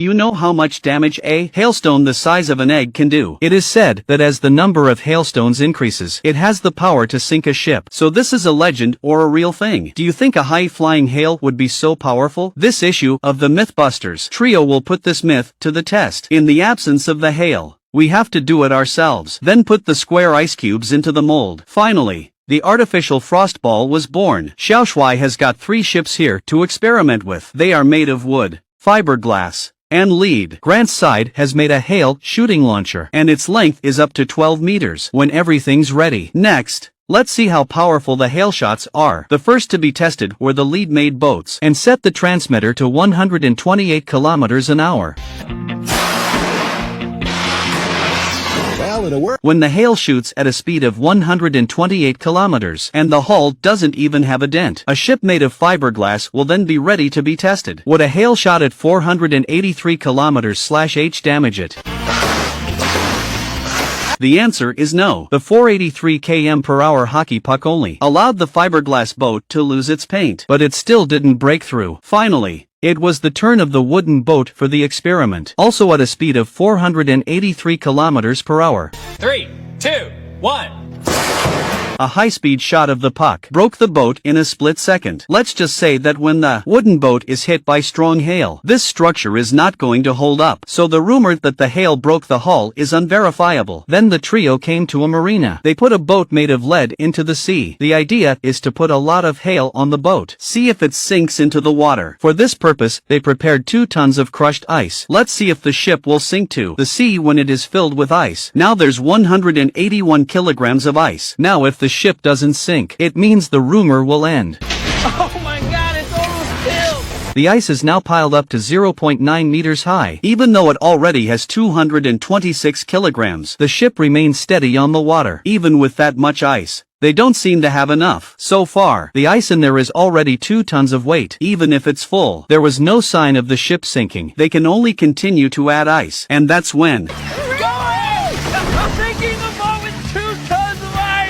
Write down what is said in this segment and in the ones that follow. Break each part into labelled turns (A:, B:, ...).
A: You know how much damage a hailstone the size of an egg can do. It is said that as the number of hailstones increases, it has the power to sink a ship. So this is a legend or a real thing. Do you think a high-flying hail would be so powerful? This issue of the Mythbusters trio will put this myth to the test. In the absence of the hail, we have to do it ourselves. Then put the square ice cubes into the mold. Finally, the artificial frost ball was born. Xiaoshui has got 3 ships here to experiment with. They are made of wood, fiberglass, and lead. Grant's side has made a hail shooting launcher, and its length is up to 12 meters. When everything's ready. Next, let's see how powerful the hail shots are. The first to be tested were the lead-made boats, and set the transmitter to 128 kilometers an hour.
B: Well, it'll work.
A: When the hail shoots at a speed of 128 kilometers, and the hull doesn't even have a dent, a ship made of fiberglass will then be ready to be tested. Would a hail shot at 483 kilometers/h damage it? The answer is no. The 483 km/h hockey puck only allowed the fiberglass boat to lose its paint, but it still didn't break through. Finally, it was the turn of the wooden boat for the experiment, also at a speed of 483 km/h.
C: 3, 2, 1.
A: A high-speed shot of the puck broke the boat in a split second. Let's just say that when the wooden boat is hit by strong hail, this structure is not going to hold up. So the rumor that the hail broke the hull is unverifiable. Then the trio came to a marina. They put a boat made of lead into the sea. The idea is to put a lot of hail on the boat. See if it sinks into the water. For this purpose, they prepared 2 tons of crushed ice. Let's see if the ship will sink to the sea when it is filled with ice. Now there's 181 kilograms of ice. Now if the ship doesn't sink, it means the rumor will end.
C: Oh my god, it's almost filled!
A: The ice is now piled up to 0.9 meters high. Even though it already has 226 kilograms, the ship remains steady on the water. Even with that much ice, they don't seem to have enough. So far, the ice in there is already 2 tons of weight. Even if it's full, there was no sign of the ship sinking. They can only continue to add ice, and that's when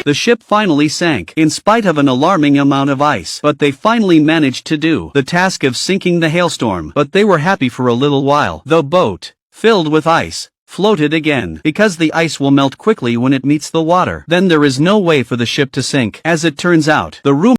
A: the ship finally sank, in spite of an alarming amount of ice. But they finally managed to do the task of sinking the hailstorm. But they were happy for a little while. The boat, filled with ice, floated again. Because the ice will melt quickly when it meets the water, then there is no way for the ship to sink. As it turns out, the rumor